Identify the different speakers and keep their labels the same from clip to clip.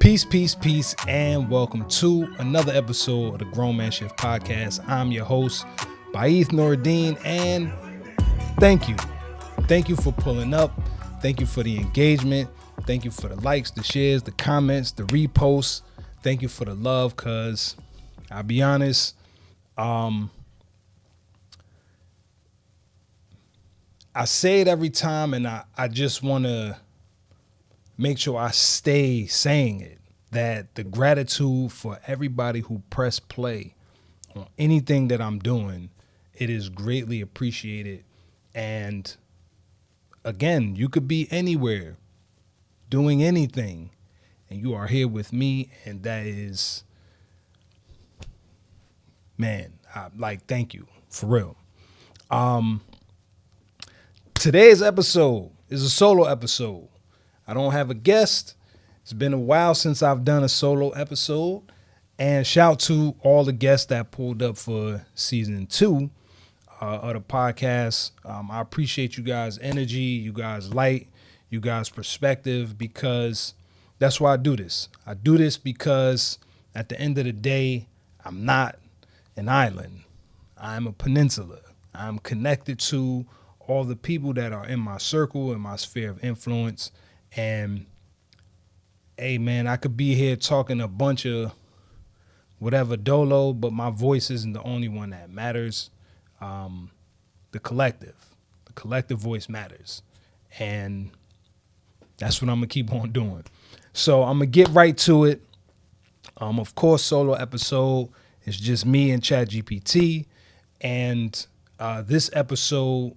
Speaker 1: Peace, peace, peace, and welcome to another episode of the Grown Man Shift Podcast. I'm your host, Baith Noordine, and thank you. Thank you for pulling up. Thank you for the engagement. Thank you for the likes, the shares, the comments, the reposts. Thank you for the love, because I'll be honest, I say it every time, and I just want to make sure I stay saying it, that the gratitude for everybody who press play on anything that I'm doing, it is greatly appreciated. And again, you could be anywhere doing anything, and you are here with me, and that is, man, thank you, for real. Today's episode is a solo episode. I don't have a guest. It's been a while since I've done a solo episode. And shout to all the guests that pulled up for season 2 of the podcast. I appreciate you guys' energy, you guys' light, you guys' perspective, because that's why I do this. I do this because at the end of the day, I'm not an island. I'm a peninsula. I'm connected to all the people that are in my circle, in my sphere of influence. And hey, man, I could be here talking a bunch of whatever dolo, but my voice isn't the only one that matters. The collective voice matters. And that's what I'm going to keep on doing. So I'm going to get right to it. Of course, solo episode is just me and ChatGPT. And this episode,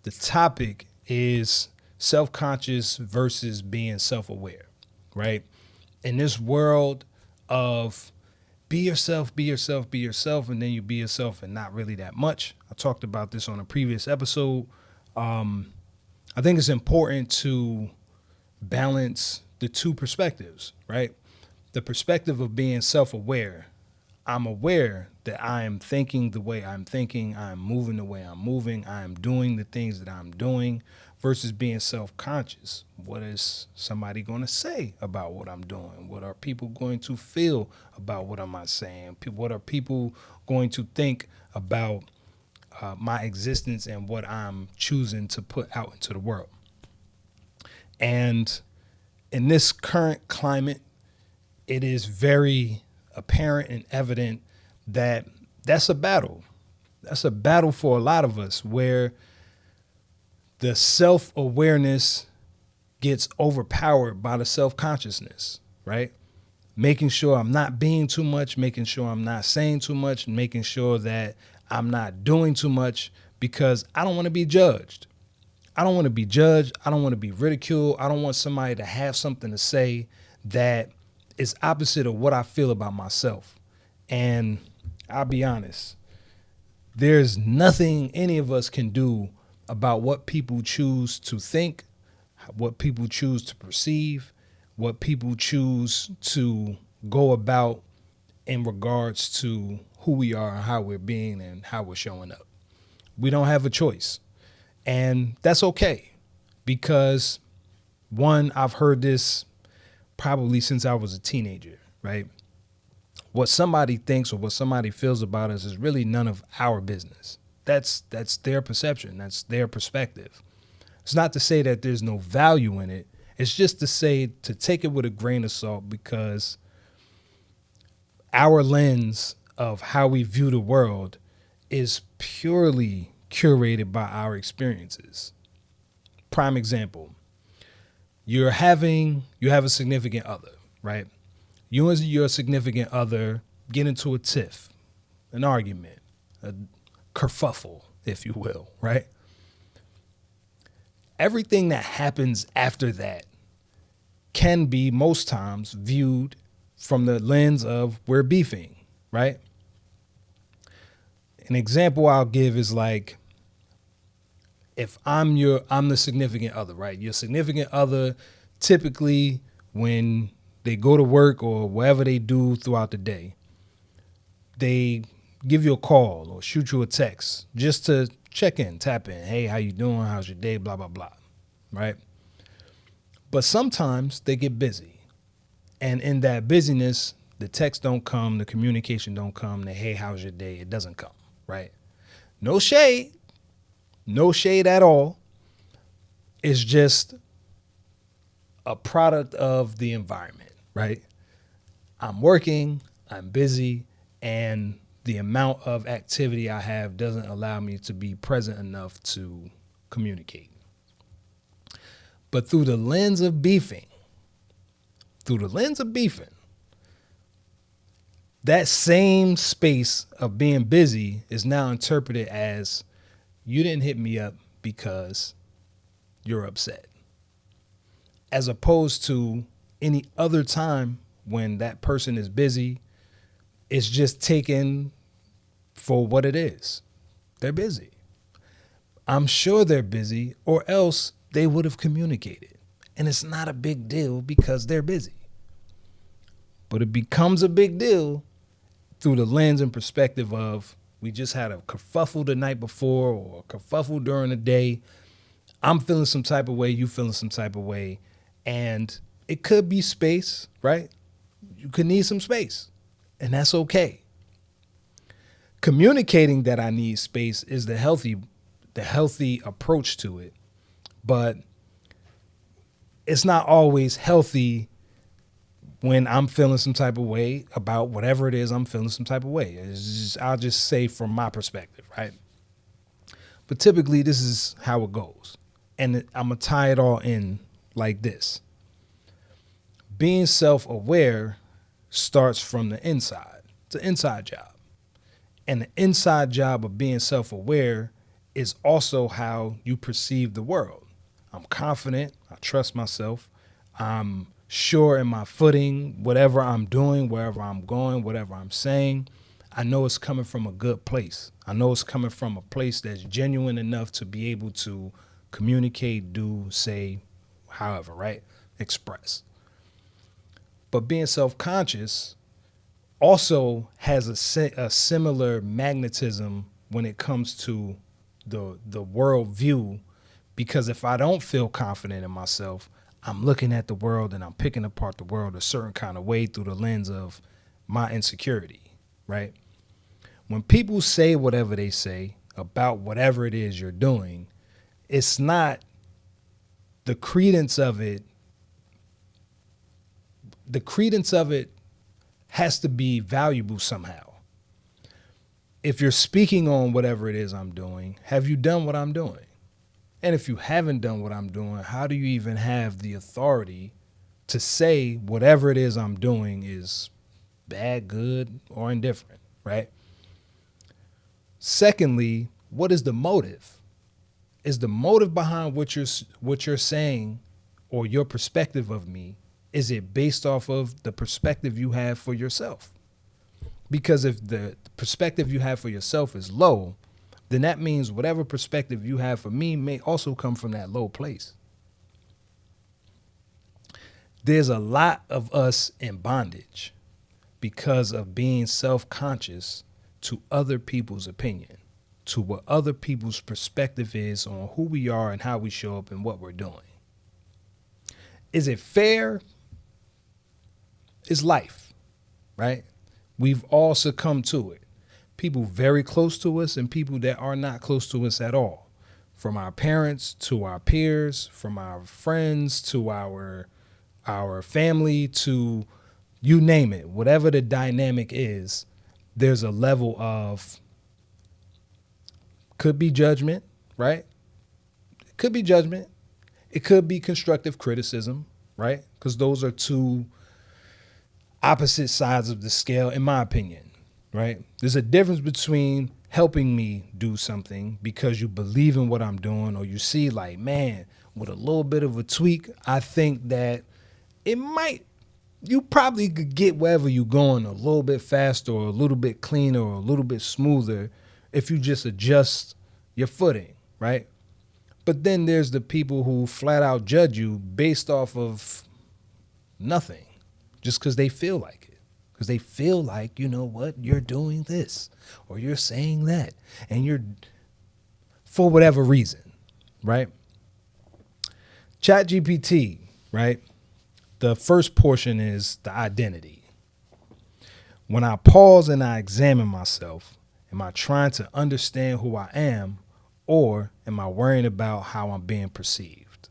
Speaker 1: the topic is self-conscious versus being self-aware, right? In this world of be yourself, be yourself, be yourself, and then you be yourself and not really that much. I talked about this on a previous episode. I think it's important to balance the two perspectives, right? The perspective of being self-aware. I'm aware that I am thinking the way I'm thinking, I'm moving the way I'm moving, I am doing the things that I'm doing, versus being self-conscious. What is somebody going to say about what I'm doing? What are people going to feel about what am I saying? What are people going to think about my existence and what I'm choosing to put out into the world? And in this current climate, it is very apparent and evident that that's a battle. That's a battle for a lot of us, where the self-awareness gets overpowered by the self-consciousness, right? Making sure I'm not being too much, making sure I'm not saying too much, making sure that I'm not doing too much, because I don't want to be judged. I don't want to be judged. I don't want to be ridiculed. I don't want somebody to have something to say that is opposite of what I feel about myself. And I'll be honest, there's nothing any of us can do about what people choose to think, what people choose to perceive, what people choose to go about in regards to who we are and how we're being and how we're showing up. We don't have a choice. And that's okay, because one, I've heard this probably since I was a teenager, right? What somebody thinks or what somebody feels about us is really none of our business. That's their perception. That's their perspective. It's not to say that there's no value in it. It's just to say to take it with a grain of salt, because our lens of how we view the world is purely curated by our experiences. Prime example, you have a significant other, right? You and your significant other get into a tiff, an argument, a kerfuffle, if you will, right? Everything that happens after that can be most times viewed from the lens of we're beefing, right? An example I'll give is like, if I'm the significant other, right? Your significant other, typically when they go to work or whatever they do throughout the day, they give you a call or shoot you a text just to check in, tap in. Hey, how you doing? How's your day? Blah, blah, blah. Right? But sometimes they get busy. And in that busyness, the text don't come, the communication don't come, the hey, how's your day? It doesn't come, right? No shade, no shade at all. It's just a product of the environment, right? I'm working, I'm busy, and the amount of activity I have doesn't allow me to be present enough to communicate. But through the lens of beefing, that same space of being busy is now interpreted as you didn't hit me up because you're upset. As opposed to any other time when that person is busy, it's just taken for what it is. They're busy. I'm sure they're busy, or else they would have communicated. And it's not a big deal because they're busy. But it becomes a big deal through the lens and perspective of we just had a kerfuffle the night before or a kerfuffle during the day. I'm feeling some type of way, you feeling some type of way. And it could be space, right? You could need some space, and that's okay. Communicating that I need space is the healthy approach to it, but it's not always healthy when I'm feeling some type of way about whatever it is I'm feeling some type of way. I'll just say from my perspective, right? But typically this is how it goes. And I'm going to tie it all in like this. Being self-aware starts from the inside. It's an inside job. And the inside job of being self-aware is also how you perceive the world. I'm confident. I trust myself. I'm sure in my footing, whatever I'm doing, wherever I'm going, whatever I'm saying, I know it's coming from a good place. I know it's coming from a place that's genuine enough to be able to communicate, do, say, however, right? Express. But being self-conscious also has a similar magnetism when it comes to the world view, because if I don't feel confident in myself, I'm looking at the world and I'm picking apart the world a certain kind of way through the lens of my insecurity, right? When people say whatever they say about whatever it is you're doing, it's not the credence of it. The credence of it has to be valuable somehow. If you're speaking on whatever it is I'm doing, have you done what I'm doing? And if you haven't done what I'm doing, how do you even have the authority to say whatever it is I'm doing is bad, good, or indifferent, right? Secondly, what is the motive? Is the motive behind what you're saying or your perspective of me, is it based off of the perspective you have for yourself? Because if the perspective you have for yourself is low, then that means whatever perspective you have for me may also come from that low place. There's a lot of us in bondage because of being self-conscious to other people's opinion, to what other people's perspective is on who we are and how we show up and what we're doing. Is it fair? It's life, right? We've all succumbed to it. People very close to us and people that are not close to us at all. From our parents to our peers, from our friends to our family to you name it. Whatever the dynamic is, there's a level of, could be judgment, right? It could be judgment. It could be constructive criticism, right? Because those are two opposite sides of the scale, in my opinion, right? There's a difference between helping me do something because you believe in what I'm doing, or you see like, man, with a little bit of a tweak, I think that you probably could get wherever you're going a little bit faster or a little bit cleaner or a little bit smoother if you just adjust your footing, right? But then there's the people who flat out judge you based off of nothing, just because they feel like it. Because they feel like, you know what, you're doing this or you're saying that, and you're, for whatever reason, right? ChatGPT, right? the first portion is the identity. When I pause and I examine myself, am I trying to understand who I am, or am I worrying about how I'm being perceived?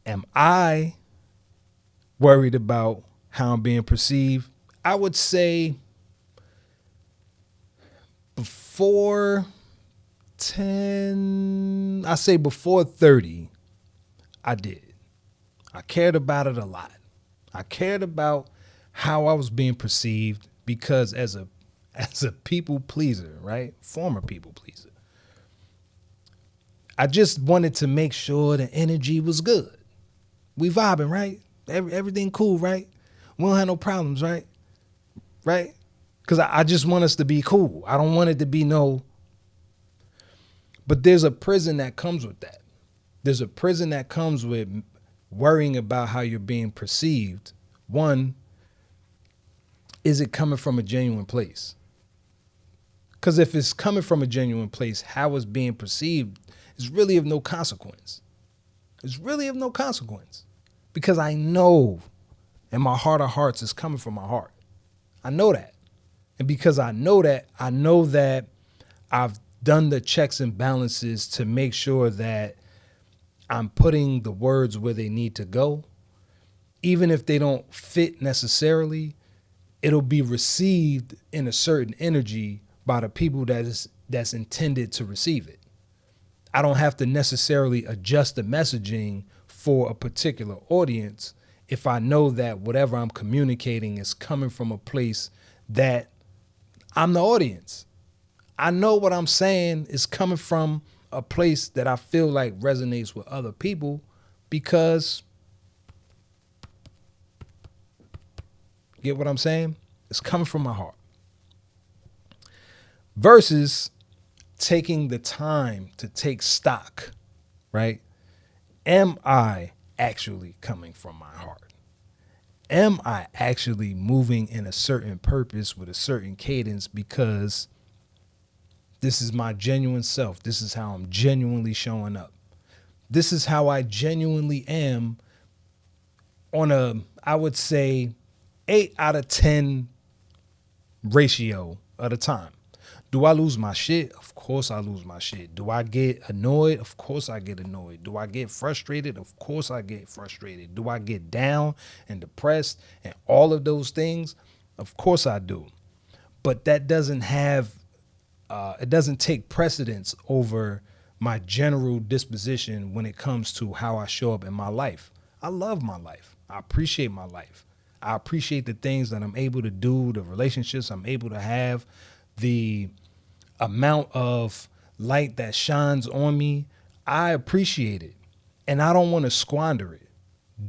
Speaker 1: Am I worried about how I'm being perceived? I would say before 30, I did. I cared about it a lot. I cared about how I was being perceived because as a people pleaser, right? Former people pleaser. I just wanted to make sure the energy was good. We vibing, right? Everything cool, right? We don't have no problems, right? Right? Because I just want us to be cool. I don't want it to be no. But there's a prison that comes with that. There's a prison that comes with worrying about how you're being perceived. One, is it coming from a genuine place? Because if it's coming from a genuine place, how it's being perceived is really of no consequence. It's really of no consequence. Because I know in my heart of hearts it's coming from my heart. I know that. And because I know that I've done the checks and balances to make sure that I'm putting the words where they need to go. Even if they don't fit necessarily, it'll be received in a certain energy by the people that's intended to receive it. I don't have to necessarily adjust the messaging for a particular audience if I know that whatever I'm communicating is coming from a place that I'm the audience. I know what I'm saying is coming from a place that I feel like resonates with other people because, get what I'm saying? It's coming from my heart. Versus taking the time to take stock, right? Am I actually coming from my heart? Am I actually moving in a certain purpose with a certain cadence because this is my genuine self? This is how I'm genuinely showing up. This is how I genuinely am on a, I would say, 8 out of 10 ratio of the time. Do I lose my shit? Of course I lose my shit. Do I get annoyed? Of course I get annoyed. Do I get frustrated? Of course I get frustrated. Do I get down and depressed and all of those things? Of course I do. But that doesn't have, it doesn't take precedence over my general disposition when it comes to how I show up in my life. I love my life. I appreciate my life. I appreciate the things that I'm able to do, the relationships I'm able to have, the amount of light that shines on me. I appreciate it. And I don't want to squander it.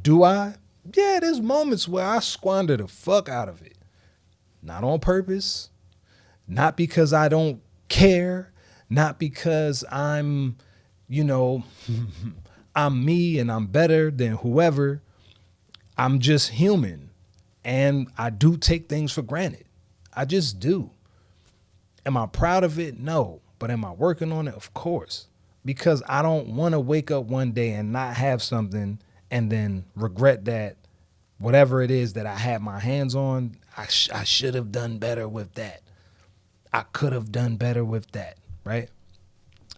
Speaker 1: Do I? Yeah, there's moments where I squander the fuck out of it. Not on purpose. Not because I don't care. Not because I'm, I'm me and I'm better than whoever. I'm just human. And I do take things for granted. I just do. Am I proud of it? No. But am I working on it? Of course. Because I don't want to wake up one day and not have something and then regret that whatever it is that I had my hands on, I should have done better with that. I could have done better with that, right?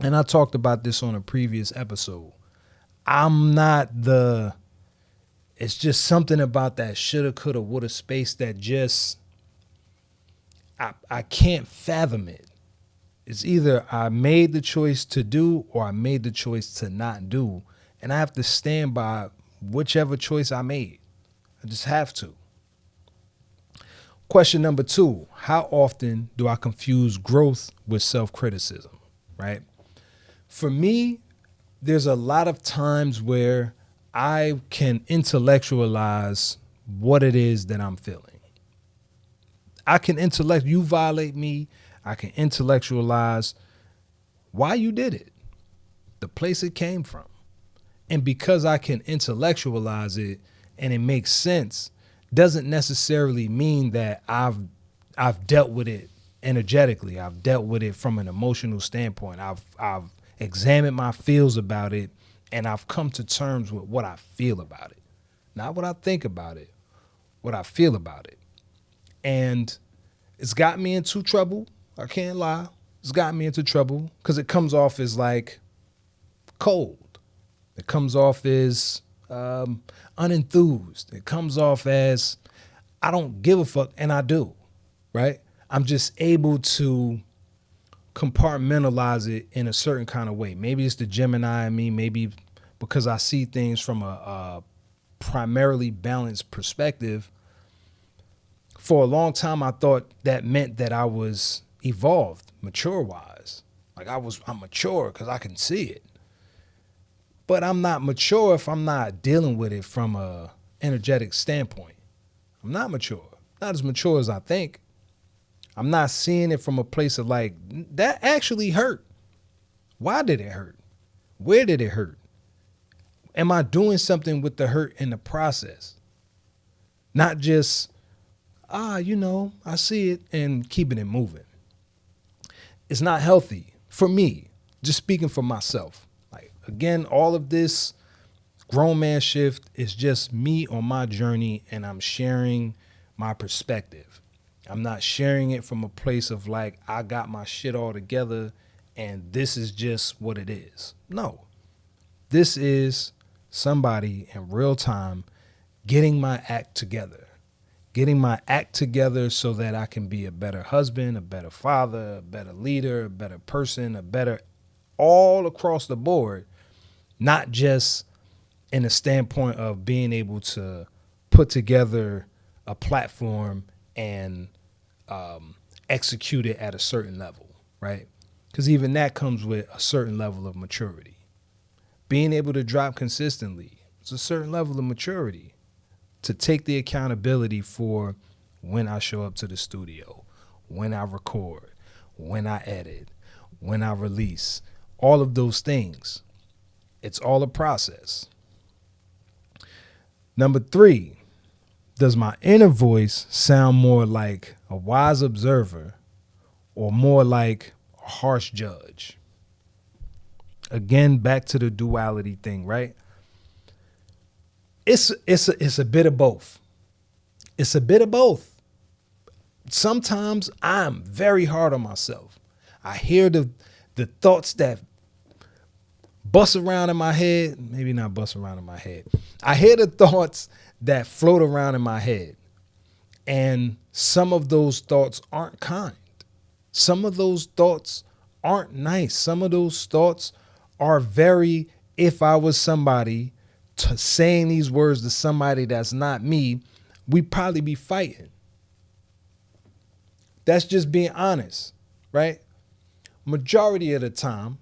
Speaker 1: And I talked about this on a previous episode. It's just something about that shoulda, coulda, woulda space that just, I can't fathom it. It's either I made the choice to do or I made the choice to not do. And I have to stand by whichever choice I made. I just have to. Question number 2, how often do I confuse growth with self-criticism, right? For me, there's a lot of times where I can intellectualize what it is that I'm feeling. You violate me, I can intellectualize why you did it, the place it came from. And because I can intellectualize it and it makes sense, doesn't necessarily mean that I've dealt with it energetically. I've dealt with it from an emotional standpoint. I've examined my feels about it And I've come to terms with what I feel about it. Not what I think about it, what I feel about it. And it's got me into trouble. I can't lie. It's got me into trouble because it comes off as like cold. It comes off as unenthused. It comes off as I don't give a fuck, and I do, right? I'm just able to compartmentalize it in a certain kind of way. Maybe it's the Gemini in me, maybe because I see things from a primarily balanced perspective. For a long time, I thought that meant that I was evolved, mature wise. Like I'm mature because I can see it. But I'm not mature if I'm not dealing with it from a energetic standpoint. I'm not mature. Not as mature as I think. I'm not seeing it from a place of like, that actually hurt. Why did it hurt? Where did it hurt? Am I doing something with the hurt in the process? Not just, I see it and keeping it moving. It's not healthy for me, just speaking for myself. Like, again, all of this grown man shift is just me on my journey, and I'm sharing my perspective. I'm not sharing it from a place of like, I got my shit all together and this is just what it is. No, this is somebody in real time getting my act together, so that I can be a better husband, a better father, a better leader, a better person, a better all across the board, not just in a standpoint of being able to put together a platform and execute it at a certain level, right? Because even that comes with a certain level of maturity. Being able to drop consistently, it's a certain level of maturity to take the accountability for when I show up to the studio, when I record, when I edit, when I release, all of those things. It's all a process. Number 3, does my inner voice sound more like a wise observer or more like a harsh judge? Again, back to the duality thing, right? It's a bit of both. It's a bit of both. Sometimes I'm very hard on myself. I hear the thoughts that bust around in my head, maybe not bust around in my head. I hear the thoughts that float around in my head. And some of those thoughts aren't kind. Some of those thoughts aren't nice. Some of those thoughts are very, if I was somebody saying these words to somebody that's not me, we'd probably be fighting. That's just being honest, right? Majority of the time,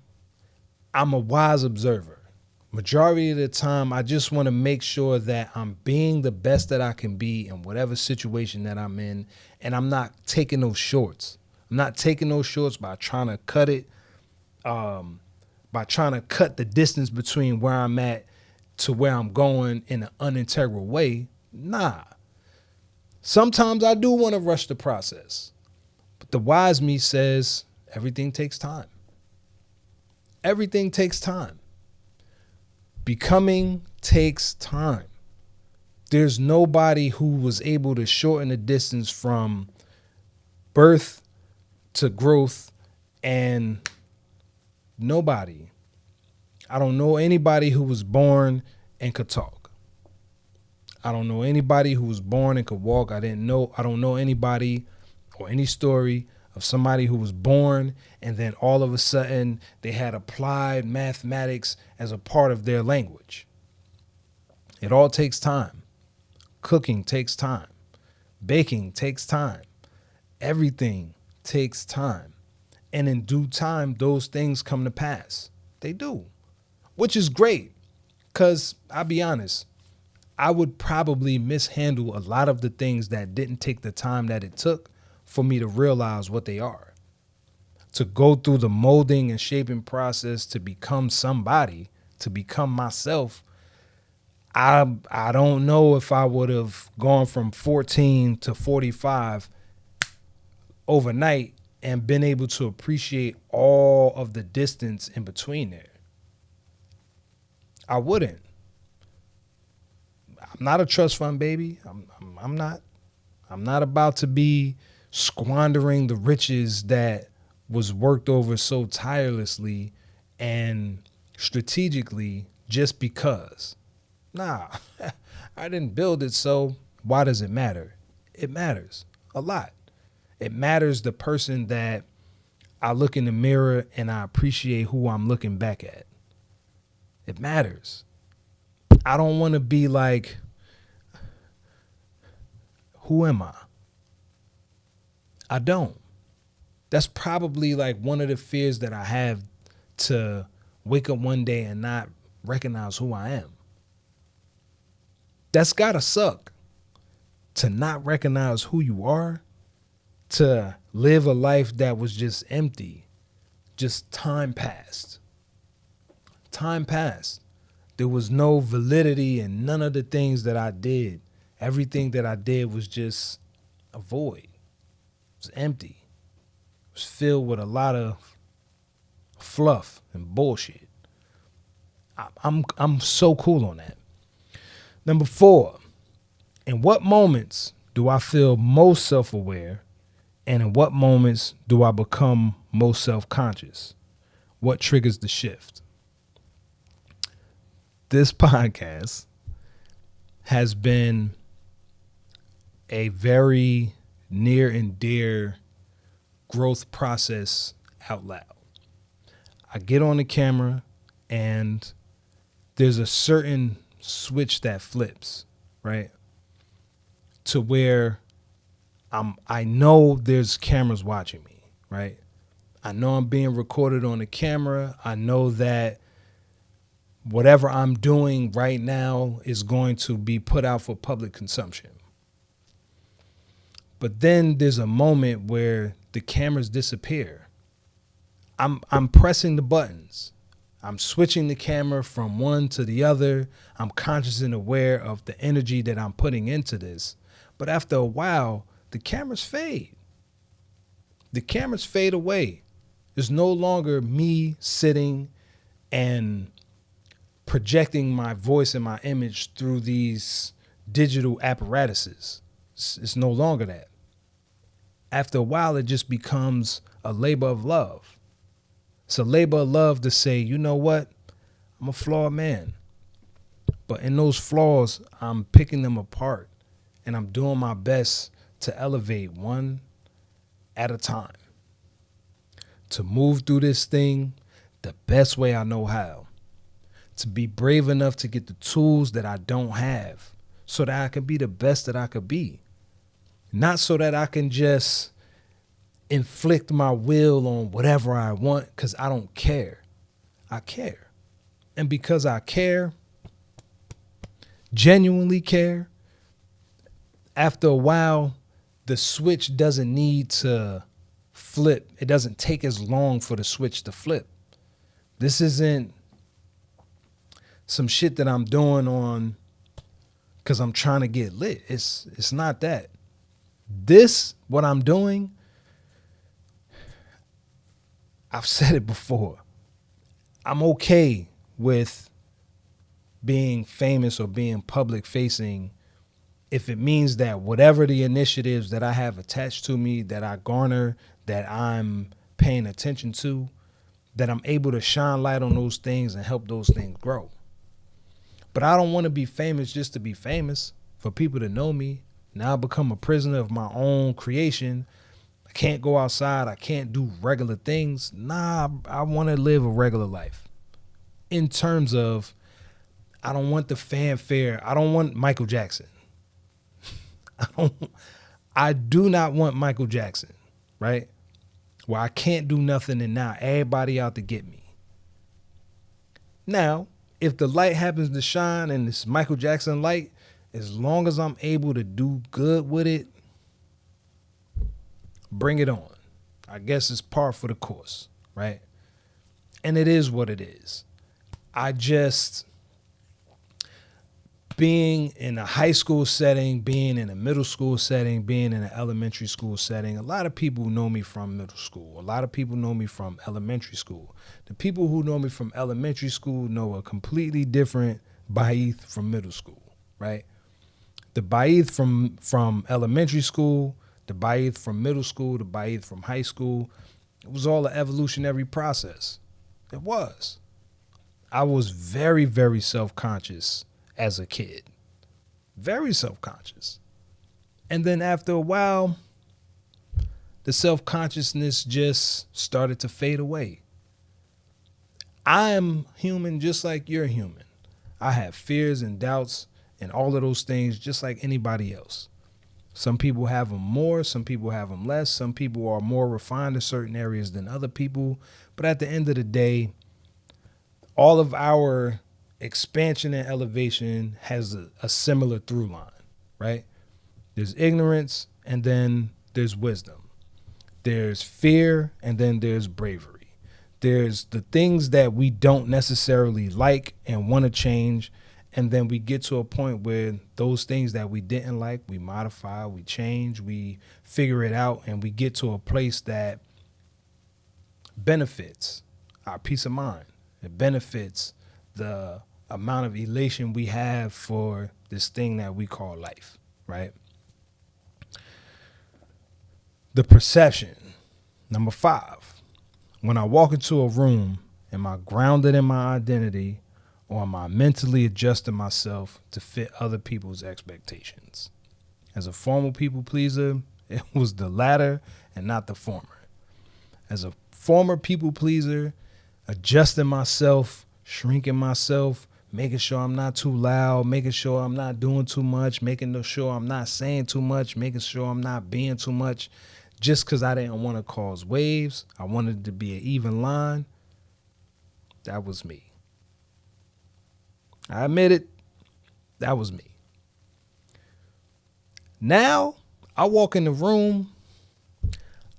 Speaker 1: I'm a wise observer. Majority of the time, I just want to make sure that I'm being the best that I can be in whatever situation that I'm in, and I'm not taking those shorts. I'm not taking those shorts by trying to cut it, by trying to cut the distance between where I'm at to where I'm going in an unintegral way. Nah. Sometimes I do want to rush the process, but the wise me says everything takes time. Everything takes time. Becoming takes time. There's nobody who was able to shorten the distance from birth to growth, and nobody. I don't know anybody who was born and could talk. I don't know anybody who was born and could walk. I don't know anybody or any story of somebody who was born and then all of a sudden they had applied mathematics as a part of their language. It all takes time. Cooking takes time. Baking takes time. Everything takes time. And in due time, those things come to pass. They do, which is great, because I'll be honest, I would probably mishandle a lot of the things that didn't take the time that it took for me to realize what they are. To go through the molding and shaping process to become somebody, to become myself, I don't know if I would have gone from 14 to 45 overnight and been able to appreciate all of the distance in between there. I wouldn't. I'm not a trust fund baby. I'm not. I'm not about to be squandering the riches that was worked over so tirelessly and strategically just because. Nah, I didn't build it, so why does it matter? It matters a lot. It matters the person that I look in the mirror and I appreciate who I'm looking back at. It matters. I don't want to be like, who am I? I don't. That's probably like one of the fears that I have, to wake up one day and not recognize who I am. That's gotta suck, to not recognize who you are, to live a life that was just empty, just time passed. Time passed. There was no validity in none of the things that I did. Everything that I did was just a void. It was empty. It was filled with a lot of fluff and bullshit. I'm so cool on that. Number 4, in what moments do I feel most self-aware, and in what moments do I become most self-conscious? What triggers the shift? This podcast has been a very near and dear growth process out loud. I get on the camera and there's a certain switch that flips, right? To where I know there's cameras watching me, right? I know I'm being recorded on the camera. I know that whatever I'm doing right now is going to be put out for public consumption. But then there's a moment where the cameras disappear. I'm pressing the buttons. I'm switching the camera from one to the other. I'm conscious and aware of the energy that I'm putting into this. But after a while, the cameras fade. The cameras fade away. There's no longer me sitting and projecting my voice and my image through these digital apparatuses. It's no longer that. After a while, it just becomes a labor of love. It's a labor of love to say, you know what? I'm a flawed man. But in those flaws, I'm picking them apart and I'm doing my best to elevate one at a time. To move through this thing the best way I know how. To be brave enough to get the tools that I don't have so that I can be the best that I could be. Not so that I can just inflict my will on whatever I want, because I don't care. I care. And because I care, genuinely care, after a while, the switch doesn't need to flip. It doesn't take as long for the switch to flip. This isn't some shit that I'm doing on because I'm trying to get lit. It's not that. This, what I'm doing, I've said it before. I'm okay with being famous or being public facing if it means that whatever the initiatives that I have attached to me, that I garner, that I'm paying attention to, that I'm able to shine light on those things and help those things grow. But I don't want to be famous just to be famous, for people to know me. Now I become a prisoner of my own creation. I can't go outside. I can't do regular things. Nah, I want to live a regular life. In terms of, I don't want the fanfare. I don't want Michael Jackson. I do not want Michael Jackson, right? Where I can't do nothing and now everybody out to get me. Now, if the light happens to shine and it's Michael Jackson light, as long as I'm able to do good with it, bring it on. I guess it's par for the course, right? And it is what it is. I just, being in a high school setting, being in a middle school setting, being in an elementary school setting, a lot of people know me from middle school. A lot of people know me from elementary school. The people who know me from elementary school know a completely different Baith from middle school, right? The Baith from elementary school, the Baith from middle school, the Baith from high school, it was all an evolutionary process. It was. I was very, very self-conscious as a kid. Very self-conscious. And then after a while, the self-consciousness just started to fade away. I am human just like you're human. I have fears and doubts and all of those things just like anybody else. Some people have them more, some people have them less. Some people are more refined in certain areas than other people. But at the end of the day, all of our expansion and elevation has a similar through line, right? There's ignorance and then there's wisdom. There's fear and then there's bravery. There's the things that we don't necessarily like and want to change. And then we get to a point where those things that we didn't like, we modify, we change, we figure it out, and we get to a place that benefits our peace of mind. It benefits the amount of elation we have for this thing that we call life, right? The perception. Number 5. When I walk into a room, am I grounded in my identity, or am I mentally adjusting myself to fit other people's expectations? As a former people pleaser, it was the latter and not the former. As a former people pleaser, adjusting myself, shrinking myself, making sure I'm not too loud, making sure I'm not doing too much, making sure I'm not saying too much, making sure I'm not being too much, just because I didn't want to cause waves. I wanted it to be an even line. That was me. I admit it, that was me. Now, I walk in the room,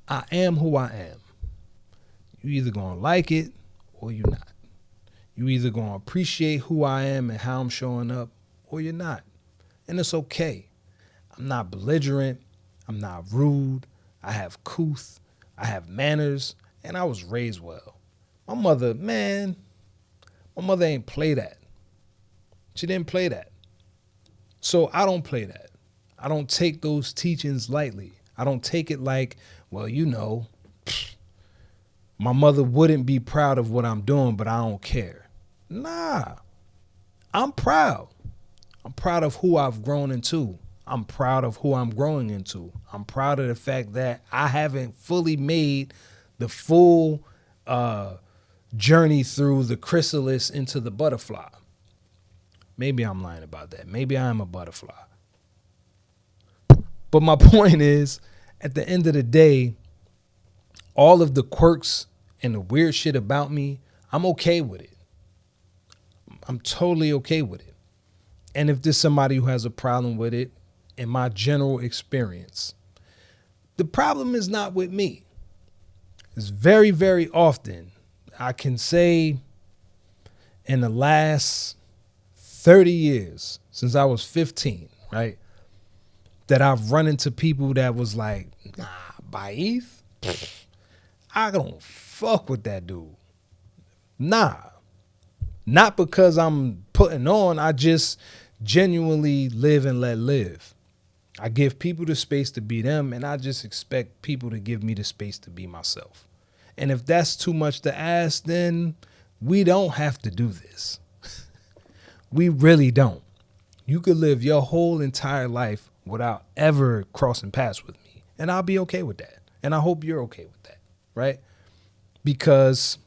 Speaker 1: I am who I am. You either gonna like it or you're not. You either gonna appreciate who I am and how I'm showing up or you're not. And it's okay. I'm not belligerent, I'm not rude, I have couth, I have manners, and I was raised well. My mother ain't play that. She didn't play that. So I don't play that. I don't take those teachings lightly. I don't take it like, well, my mother wouldn't be proud of what I'm doing, but I don't care. Nah, I'm proud. I'm proud of who I've grown into. I'm proud of who I'm growing into. I'm proud of the fact that I haven't fully made the full journey through the chrysalis into the butterfly. Maybe I'm lying about that. Maybe I am a butterfly. But my point is, at the end of the day, all of the quirks and the weird shit about me, I'm okay with it. I'm totally okay with it. And if there's somebody who has a problem with it, in my general experience, the problem is not with me. It's very, very often, I can say in the last 30 years, since I was 15, right, that I've run into people that was like, nah, Baith, I don't fuck with that dude. Nah. Not because I'm putting on, I just genuinely live and let live. I give people the space to be them, and I just expect people to give me the space to be myself. And if that's too much to ask, then we don't have to do this. We really don't. You could live your whole entire life without ever crossing paths with me, and I'll be okay with that. And I hope you're okay with that, right? Because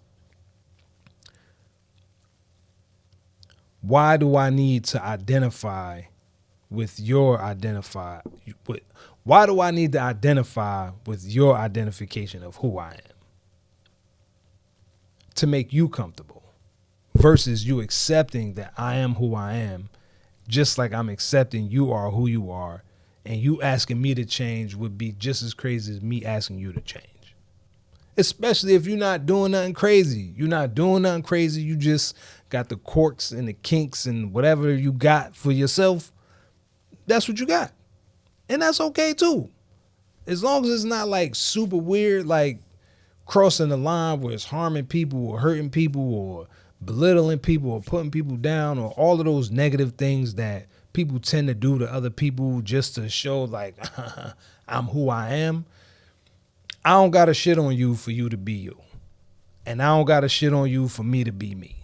Speaker 1: why do I need to identify with your why do I need to identify with your identification of who I am? To make you comfortable versus you accepting that I am who I am, just like I'm accepting you are who you are, and you asking me to change would be just as crazy as me asking you to change. Especially if you're not doing nothing crazy. You're not doing nothing crazy. You just got the quirks and the kinks and whatever you got for yourself. That's what you got. And that's okay too. As long as it's not like super weird, like crossing the line where it's harming people or hurting people or belittling people or putting people down or all of those negative things that people tend to do to other people just to show like I'm who I am. I don't got to shit on you for you to be you. And I don't got to shit on you for me to be me.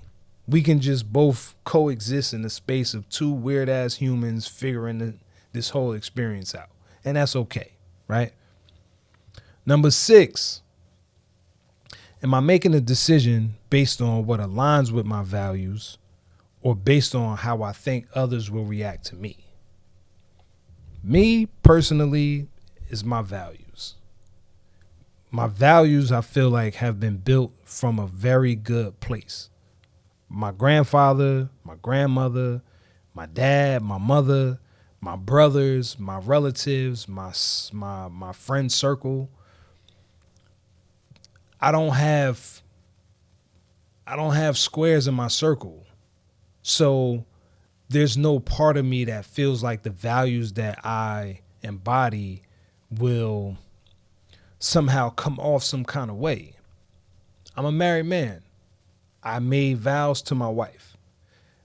Speaker 1: We can just both coexist in the space of two weird ass humans figuring this whole experience out. And that's okay, right? Number 6, am I making a decision based on what aligns with my values or based on how I think others will react to me? Me personally is my values. My values, I feel like, have been built from a very good place. My grandfather, my grandmother, my dad, my mother, my brothers, my relatives, my friend circle. I don't have squares in my circle. So there's no part of me that feels like the values that I embody will somehow come off some kind of way. I'm a married man. I made vows to my wife.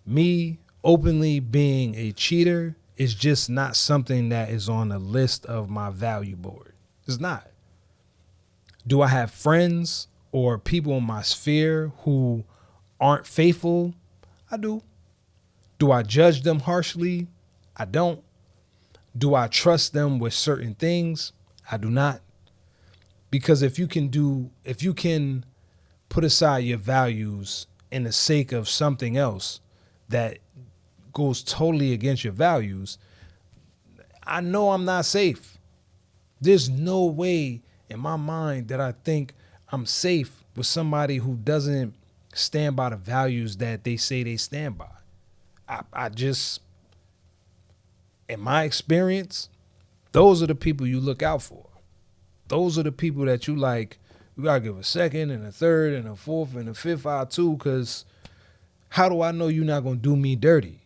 Speaker 1: Me openly being a cheater is just not something that is on the list of my value board. It's not. Do I have friends or people in my sphere who aren't faithful? I do. Do I judge them harshly? I don't. Do I trust them with certain things? I do not. Because if you can put aside your values in the sake of something else that goes totally against your values, I know I'm not safe. There's no way in my mind that I think I'm safe with somebody who doesn't stand by the values that they say they stand by. I just, in my experience, those are the people you look out for. Those are the people that you like. You gotta give a second and a third and a fourth and a fifth eye too, because how do I know you're not gonna do me dirty?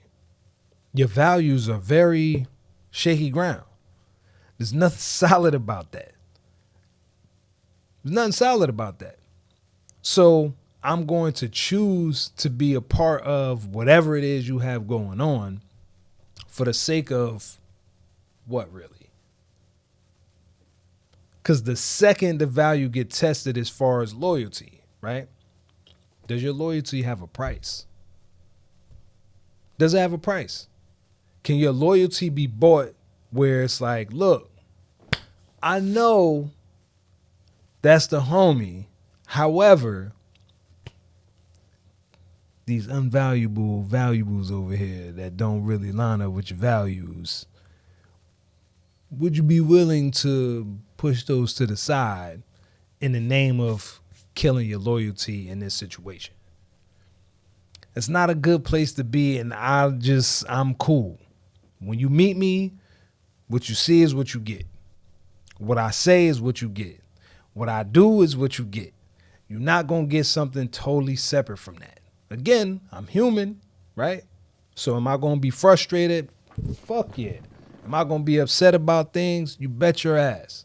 Speaker 1: Your values are very shaky ground. There's nothing solid about that. There's nothing solid about that. So I'm going to choose to be a part of whatever it is you have going on for the sake of what, really? Because the second the value get tested as far as loyalty, right? Does your loyalty have a price? Does it have a price? Can your loyalty be bought where it's like, look, I know that's the homie. However, these unvaluable valuables over here that don't really line up with your values, would you be willing to push those to the side in the name of killing your loyalty in this situation? It's not a good place to be, and I'm cool. When you meet me, what you see is what you get. What I say is what you get. What I do is what you get. You're not going to get something totally separate from that. Again, I'm human, right? So am I going to be frustrated? Fuck yeah. Am I going to be upset about things? You bet your ass.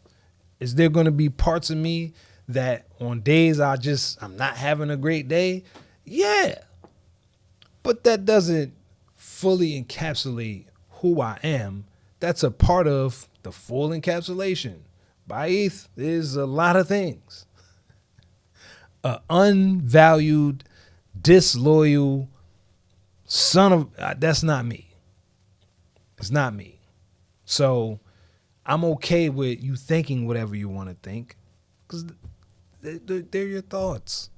Speaker 1: Is there going to be parts of me that on days I'm not having a great day? Yeah. But that doesn't fully encapsulate who I am. That's a part of the full encapsulation. Baith is a lot of things. Unvalued, disloyal son of, that's not me. It's not me. So I'm okay with you thinking whatever you want to think, because they're your thoughts.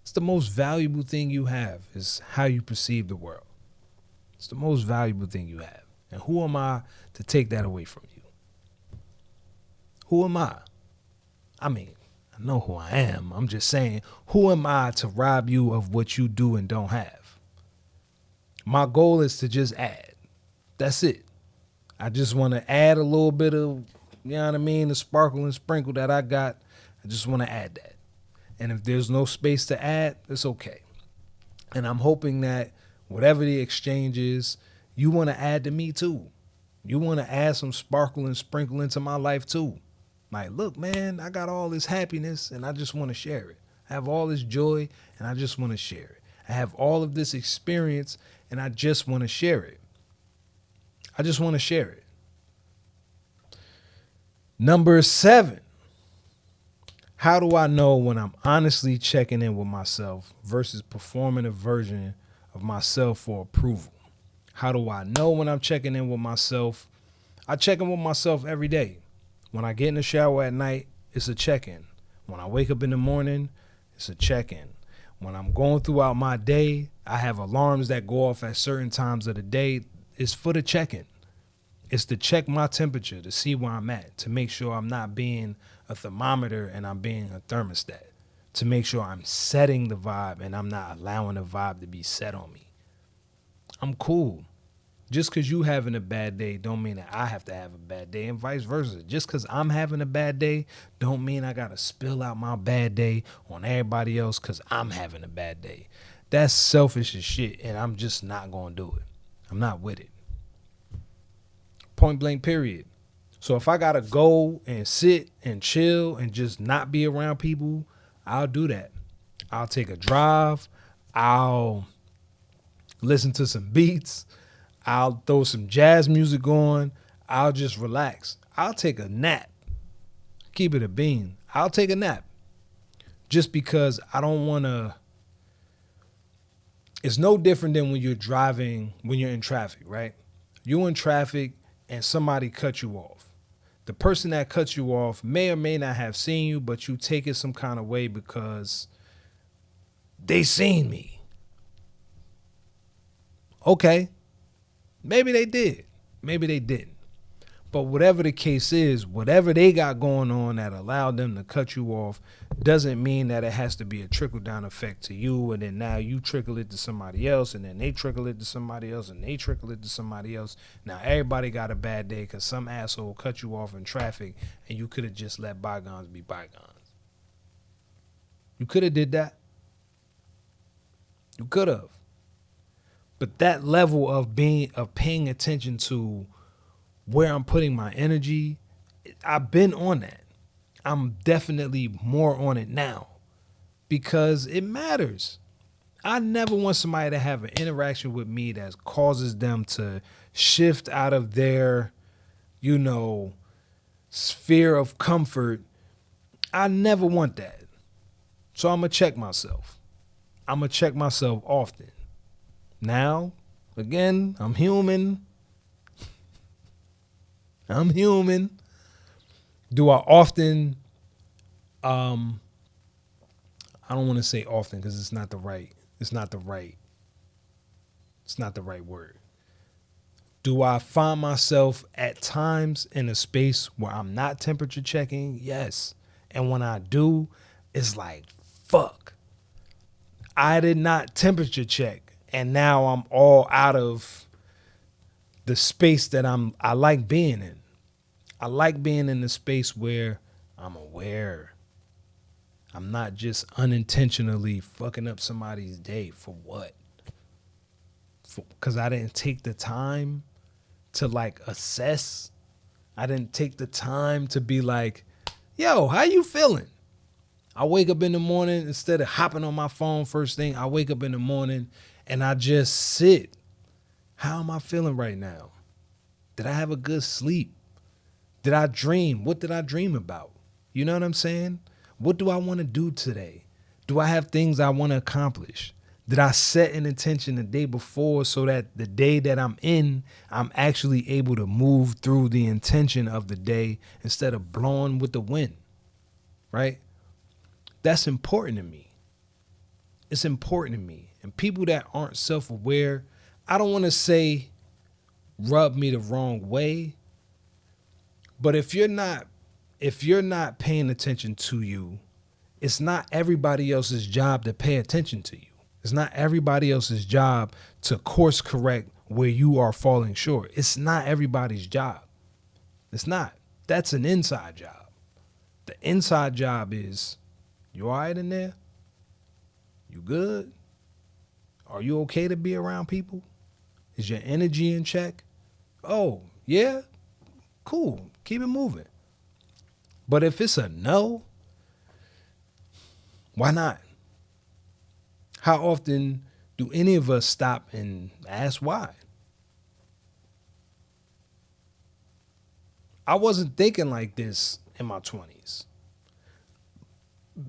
Speaker 1: It's the most valuable thing you have is how you perceive the world. It's the most valuable thing you have. And who am I to take that away from you? Who am I? I mean, I know who I am. I'm just saying, who am I to rob you of what you do and don't have? My goal is to just add. That's it. I just want to add a little bit of, you know what I mean, the sparkle and sprinkle that I got. I just want to add that. And if there's no space to add, it's okay. And I'm hoping that whatever the exchange is, you want to add to me too. You want to add some sparkle and sprinkle into my life too. Like, look, man, I got all this happiness and I just want to share it. I have all this joy and I just want to share it. I have all of this experience and I just want to share it. I just want to share it. Number 7. How do I know when I'm honestly checking in with myself versus performing a version of myself for approval? How do I know when I'm checking in with myself? I check in with myself every day. When I get in the shower at night, it's a check-in. When I wake up in the morning, it's a check-in. When I'm going throughout my day, I have alarms that go off at certain times of the day. It's for the check-in. It's to check my temperature, to see where I'm at, to make sure I'm not being a thermometer and I'm being a thermostat, to make sure I'm setting the vibe and I'm not allowing the vibe to be set on me. I'm cool. Just because you having a bad day don't mean that I have to have a bad day, and vice versa. Just because I'm having a bad day don't mean I got to spill out my bad day on everybody else because I'm having a bad day. That's selfish as shit, and I'm just not going to do it. I'm not with it. Point blank, period. So if I got to go and sit and chill and just not be around people, I'll do that. I'll take a drive. I'll listen to some beats. I'll throw some jazz music on. I'll just relax. I'll take a nap. Keep it a bean. I'll take a nap. Just because I don't want to. It's no different than when you're driving, when you're in traffic, right? You're in traffic and somebody cut you off. The person that cuts you off may or may not have seen you, but you take it some kind of way because they seen me. Okay. Maybe they did. Maybe they didn't. But whatever the case is, whatever they got going on that allowed them to cut you off doesn't mean that it has to be a trickle-down effect to you, and then now you trickle it to somebody else, and then they trickle it to somebody else, and they trickle it to somebody else. Now everybody got a bad day because some asshole cut you off in traffic, and you could have just let bygones be bygones. You could have did that. You could have. But that level of paying attention to where I'm putting my energy, I've been on that. I'm definitely more on it now because it matters. I never want somebody to have an interaction with me that causes them to shift out of their, sphere of comfort. I never want that. So I'm going to check myself. I'm going to check myself often. Now, again, I'm human. I'm human. Do I often, I don't want to say often because it's not the right word. Do I find myself at times in a space where I'm not temperature checking? Yes. And when I do, it's like, fuck. I did not temperature check. And now I'm all out of the space that I like being in. I like being in the space where I'm aware. I'm not just unintentionally fucking up somebody's day. For what? Because I didn't take the time to assess. I didn't take the time to be like, yo, how you feeling? I wake up in the morning, instead of hopping on my phone first thing, I wake up in the morning and I just sit. How am I feeling right now? Did I have a good sleep? Did I dream? What did I dream about? You know what I'm saying? What do I want to do today? Do I have things I want to accomplish? Did I set an intention the day before so that the day that I'm in, I'm actually able to move through the intention of the day instead of blowing with the wind, right? That's important to me. It's important to me. And people that aren't self-aware, I don't want to say rub me the wrong way, but if you're not paying attention to you, it's not everybody else's job to pay attention to you. It's not everybody else's job to course correct where you are falling short. It's not everybody's job. It's not. That's an inside job. The inside job is You all right in there? You good? Are you okay to be around people? Is your energy in check? Oh, yeah? Cool. Keep it moving. But if it's a no, why not? How often do any of us stop and ask why? I wasn't thinking like this in my 20s.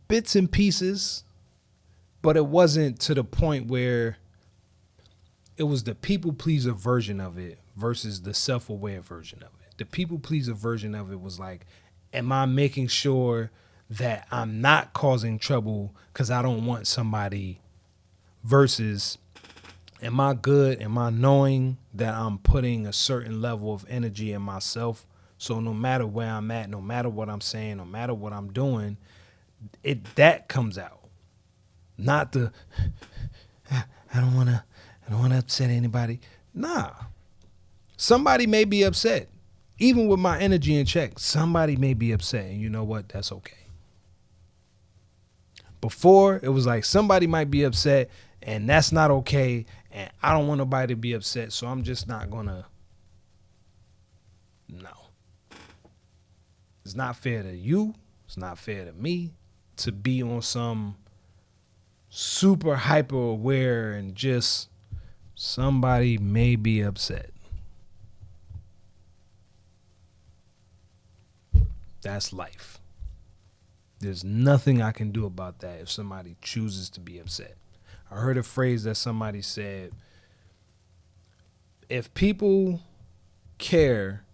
Speaker 1: Bits and pieces, but it wasn't to the point where it was the people pleaser version of it versus the self-aware version of it. The people pleaser version of it was like, am I making sure that I'm not causing trouble because I don't want somebody, versus am I good? Am I knowing that I'm putting a certain level of energy in myself? So no matter where I'm at, no matter what I'm saying, no matter what I'm doing, that comes out. Not the I don't wanna upset anybody. Nah. Somebody may be upset. Even with my energy in check, somebody may be upset. And you know what? That's okay. Before, it was like somebody might be upset and that's not okay. And I don't want nobody to be upset. So I'm just not gonna. No. It's not fair to you. It's not fair to me to be on some super hyper aware and just somebody may be upset. That's life. There's nothing I can do about that if somebody chooses to be upset. I heard a phrase that somebody said, if people care,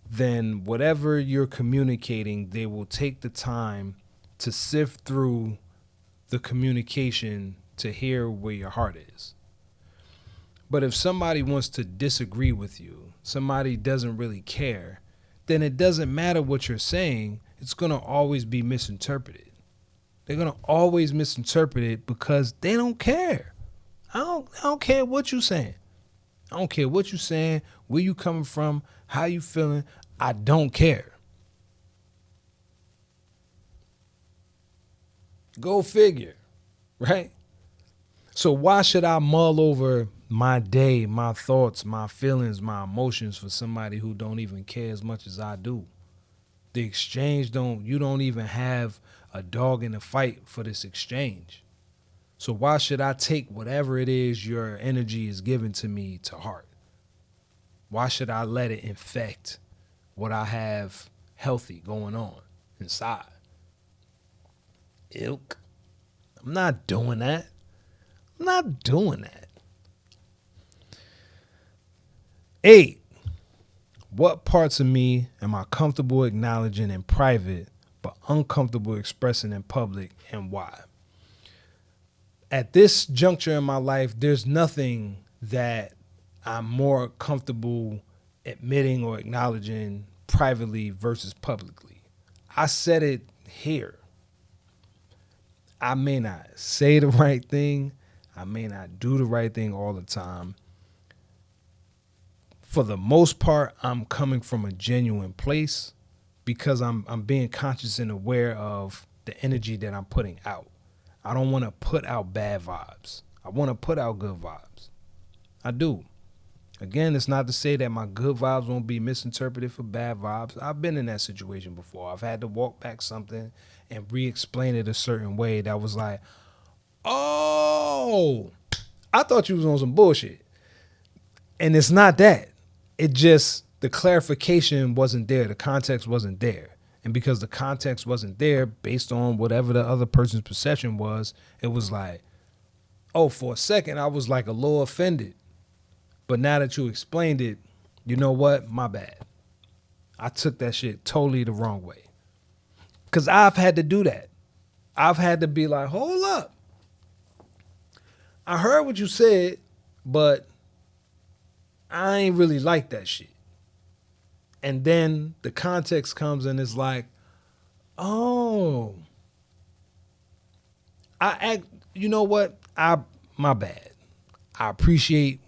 Speaker 1: then whatever you're communicating, they will take the time to sift through the communication to hear where your heart is. But if somebody wants to disagree with you, somebody doesn't really care, then it doesn't matter what you're saying. It's going to always be misinterpreted. They're going to always misinterpret it because they don't care. I don't care what you're saying. I don't care what you're saying, where you coming from, how you feeling. I don't care. Go figure, right? So why should I mull over my day, my thoughts, my feelings, my emotions for somebody who don't even care as much as I do? The exchange you don't even have a dog in the fight for this exchange. So why should I take whatever it is your energy is giving to me to heart? Why should I let it infect what I have healthy going on inside? Ilk. I'm not doing that. I'm not doing that. 8. What parts of me am I comfortable acknowledging in private, but uncomfortable expressing in public, and why? At this juncture in my life, there's nothing that I'm more comfortable admitting or acknowledging privately versus publicly. I said it here. I may not say the right thing. I may not do the right thing all the time. For the most part, I'm coming from a genuine place because I'm being conscious and aware of the energy that I'm putting out. I don't want to put out bad vibes. I want to put out good vibes. I do. Again, it's not to say that my good vibes won't be misinterpreted for bad vibes. I've been in that situation before. I've had to walk back something and re-explain it a certain way that was like, oh, I thought you was on some bullshit. And it's not that. It just, the clarification wasn't there. The context wasn't there. And because the context wasn't there, based on whatever the other person's perception was, it was like, oh, for a second, I was like a little offended. But now that you explained it, you know what? My bad. I took that shit totally the wrong way. Because I've had to do that. I've had to be like, hold up. I heard what you said, but I ain't really like that shit. And then the context comes and it's like, oh, you know what? My bad. I appreciate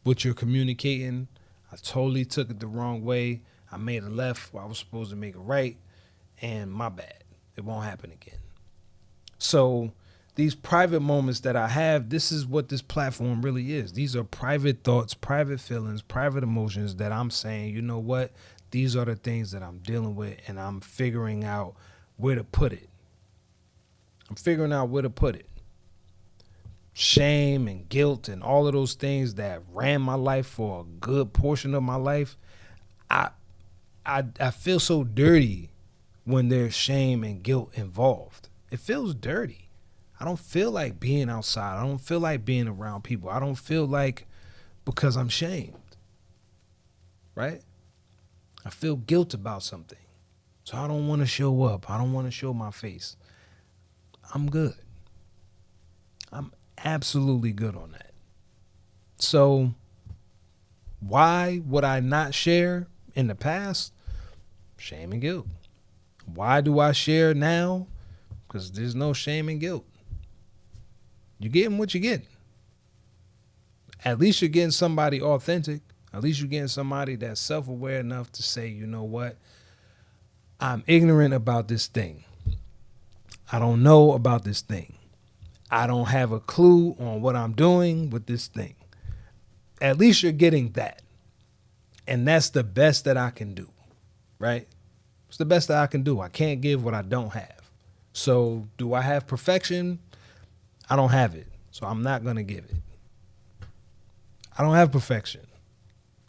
Speaker 1: what you're communicating. I totally took it the wrong way. I made a left where I was supposed to make a right, and my bad. It won't happen again. So these private moments that I have, this is what this platform really is. These are private thoughts, private feelings, private emotions that I'm saying, you know what? These are the things that I'm dealing with, and I'm figuring out where to put it. I'm figuring out where to put it. Shame and guilt and all of those things that ran my life for a good portion of my life. I feel so dirty when there's shame and guilt involved. It feels dirty. I don't feel like being outside. I don't feel like being around people. I don't feel like, because I'm shamed, right? I feel guilt about something. So I don't want to show up. I don't want to show my face. I'm good. I'm absolutely good on that. So why would I not share in the past? Shame and guilt. Why do I share now? Because there's no shame and guilt. You're getting what you're getting. At least you're getting somebody authentic. At least you're getting somebody that's self-aware enough to say, you know what? I'm ignorant about this thing. I don't know about this thing. I don't have a clue on what I'm doing with this thing. At least you're getting that. And that's the best that I can do, right? It's the best that I can do. I can't give what I don't have. So do I have perfection? I don't have it. So I'm not going to give it. I don't have perfection.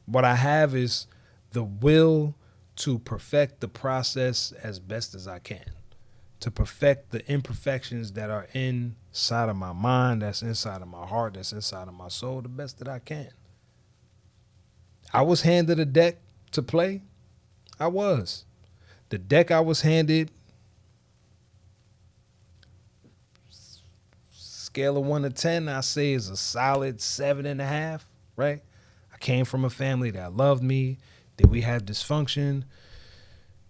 Speaker 1: What I have is the will to perfect the process as best as I can. To perfect the imperfections that are inside of my mind, that's inside of my heart, that's inside of my soul, the best that I can. I was handed a deck to play. I was. The deck I was handed, scale of 1 to 10, I say is a solid 7.5, right? I came from a family that loved me. Did we have dysfunction?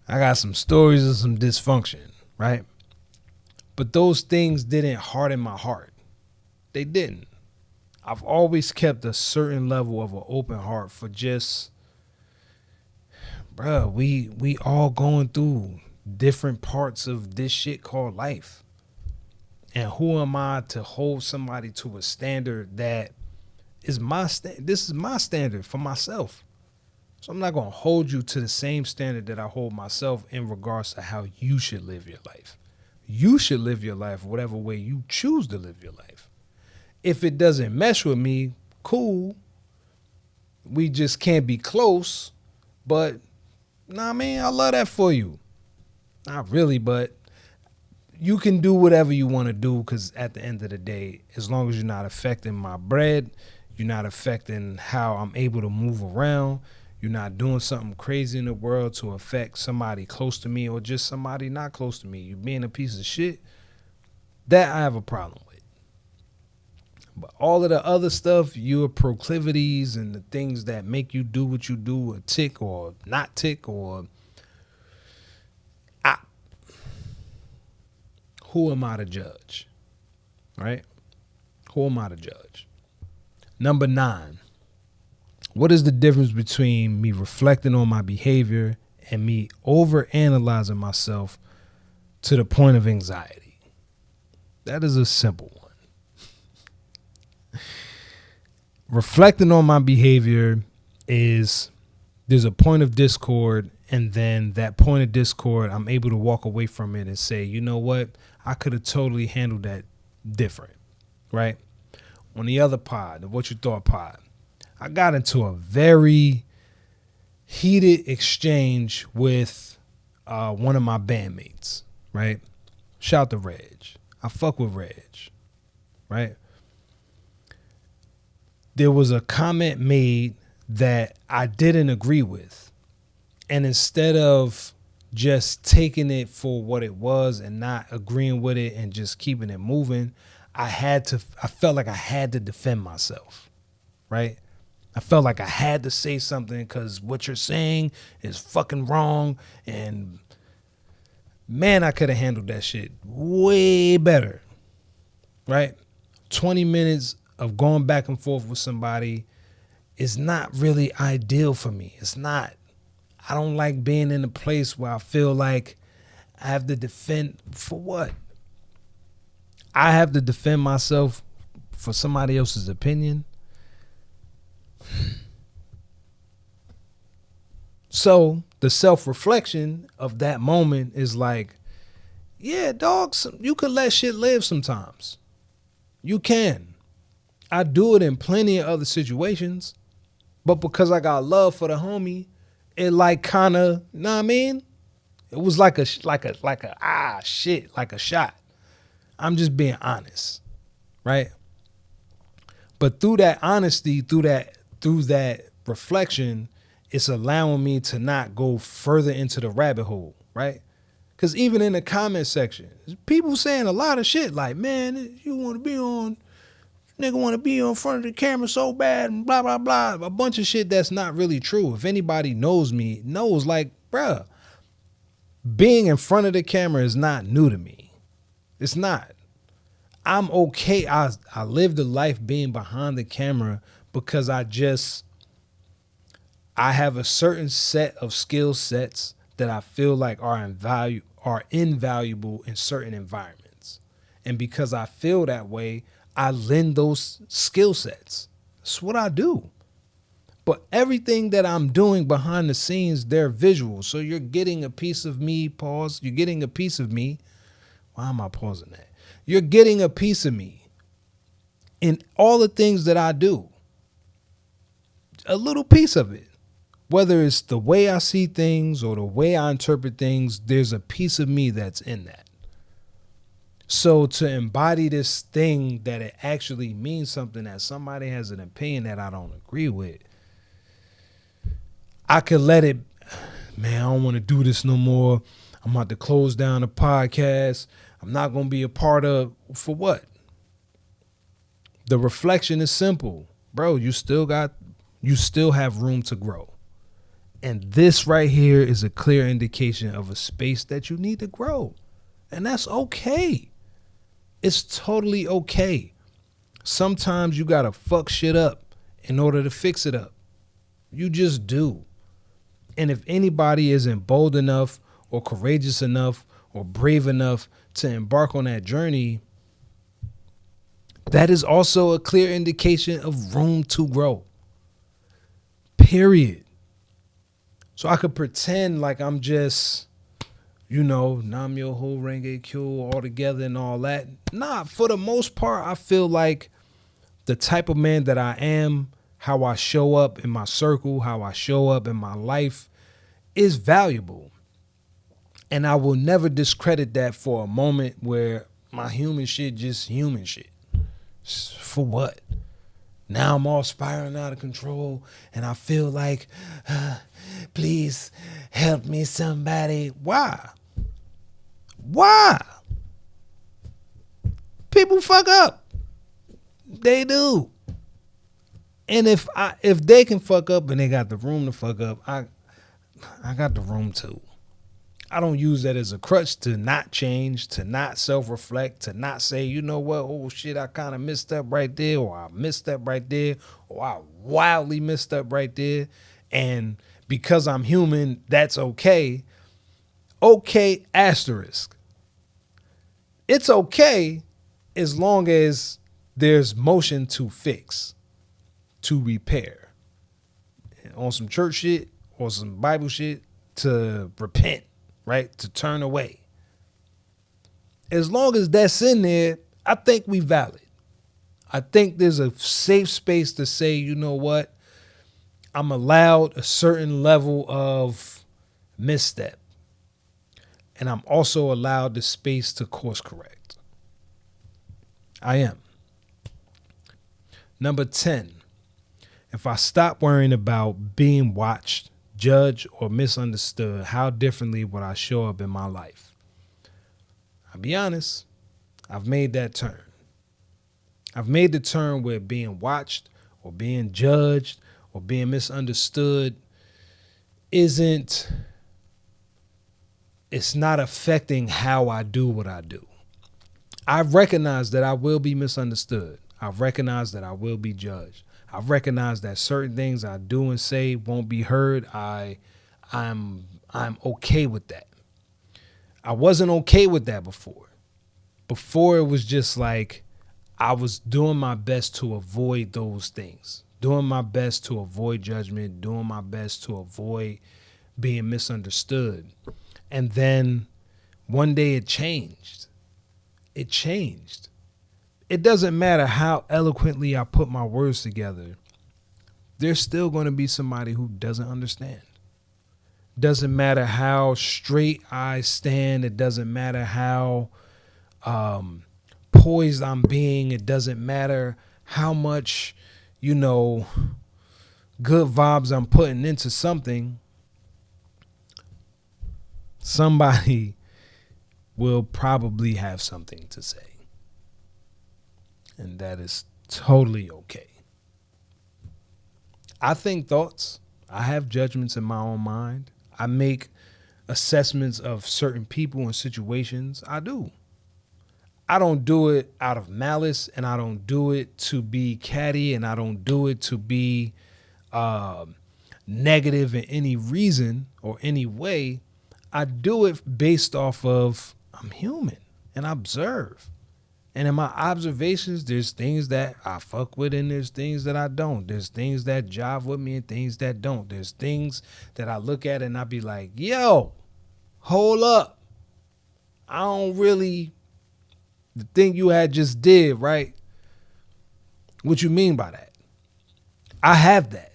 Speaker 1: I got some stories of some dysfunction, right? But those things didn't harden my heart. They didn't. I've always kept a certain level of an open heart for just, bruh, we all going through different parts of this shit called life. And who am I to hold somebody to a standard that is this is my standard for myself. So I'm not going to hold you to the same standard that I hold myself in regards to how you should live your life. You should live your life whatever way you choose to live your life. If it doesn't mesh with me, cool. We just can't be close. But, nah, man, I love that for you. Not really, but you can do whatever you want to do, because at the end of the day, as long as you're not affecting my bread, you're not affecting how I'm able to move around, you're not doing something crazy in the world to affect somebody close to me or just somebody not close to me, you being a piece of shit, that I have a problem with. But all of the other stuff, your proclivities and the things that make you do what you do, or tick or not tick, or who am I to judge? Right? Who am I to judge? Number 9. What is the difference between me reflecting on my behavior and me overanalyzing myself to the point of anxiety? That is a simple one. Reflecting on my behavior is, there's a point of discord, and then that point of discord, I'm able to walk away from it and say, you know what? I could have totally handled that different, right? On the other pod, the What You Thought pod, I got into a very heated exchange with one of my bandmates, right? Shout to Reg. I fuck with Reg, right? There was a comment made that I didn't agree with. And instead of just taking it for what it was and not agreeing with it and just keeping it moving, I felt like I had to defend myself, right? I felt like I had to say something because what you're saying is fucking wrong. And man, I could have handled that shit way better, right? 20 minutes of going back and forth with somebody is not really ideal for me. It's not. I don't like being in a place where I feel like I have to defend for what? I have to defend myself for somebody else's opinion. So the self-reflection of that moment is like, yeah, dog, you could let shit live sometimes. You can. I do it in plenty of other situations, but because I got love for the homie, it like kind of, you know what I mean? It was like a shot. I'm just being honest, right? But through that honesty, through that reflection, it's allowing me to not go further into the rabbit hole, right? Because even in the comment section, people saying a lot of shit like, man, you want to be on, nigga want to be on front of the camera so bad and blah, blah, blah. A bunch of shit that's not really true. If anybody knows me, knows like, bruh, being in front of the camera is not new to me. It's not. I'm okay. I lived a life being behind the camera because I have a certain set of skill sets that I feel like are invaluable in certain environments. And because I feel that way, I lend those skill sets. That's what I do. But everything that I'm doing behind the scenes, they're visual. So you're getting a piece of me, pause. You're getting a piece of me. Why am I pausing that? You're getting a piece of me in all the things that I do. A little piece of it. Whether it's the way I see things or the way I interpret things, there's a piece of me that's in that. So to embody this thing that it actually means something, that somebody has an opinion that I don't agree with, I could let it, man, I don't want to do this no more. I'm about to close down the podcast. I'm not going to be a part of, for what? The reflection is simple. Bro, you still have room to grow. And this right here is a clear indication of a space that you need to grow. And that's okay. It's totally okay. Sometimes you got to fuck shit up in order to fix it up. You just do. And if anybody isn't bold enough or courageous enough or brave enough to embark on that journey, that is also a clear indication of room to grow. Period. So I could pretend like I'm just, Nam Myoho Renge Kyo all together and all that. Nah, for the most part, I feel like the type of man that I am, how I show up in my circle, how I show up in my life is valuable. And I will never discredit that for a moment where my human shit just human shit. For what? Now I'm all spiraling out of control and I feel like, please help me somebody. Why? People fuck up. They do. And if they can fuck up and they got the room to fuck up, I got the room too. I don't use that as a crutch to not change, to not self-reflect, to not say, you know what, oh shit, I kind of messed up right there, or I messed up right there, or I wildly messed up right there. And because I'm human, that's okay. Okay, asterisk. It's okay as long as there's motion to fix, to repair. On some church shit or some Bible shit, to repent. Right? To turn away. As long as that's in there, I think we valid. I think there's a safe space to say, you know what? I'm allowed a certain level of misstep. And I'm also allowed the space to course correct. I am. Number 10, if I stop worrying about being watched, judged, or misunderstood, how differently would I show up in my life? I'll be honest, I've made that turn. I've made the turn where being watched or being judged or being misunderstood it's not affecting how I do what I do. I've recognized that I will be misunderstood. I've recognized that I will be judged. I've recognized that certain things I do and say won't be heard. I'm okay with that. I wasn't okay with that before Before it was just like I was doing my best to avoid those things, doing my best to avoid judgment, doing my best to avoid being misunderstood. And then one day it changed. It changed. It doesn't matter how eloquently I put my words together. There's still going to be somebody who doesn't understand. Doesn't matter how straight I stand. It doesn't matter how poised I'm being. It doesn't matter how much, good vibes I'm putting into something. Somebody will probably have something to say. And that is totally okay. I think thoughts. I have judgments in my own mind. I make assessments of certain people and situations. I do. I don't do it out of malice, and I don't do it to be catty, and I don't do it to be negative in any reason or any way. I do it based off of I'm human and I observe. And in my observations, there's things that I fuck with and there's things that I don't. There's things that jive with me and things that don't. There's things that I look at and I be like, yo, hold up. I don't really, the thing you had just did, right? What you mean by that? I have that.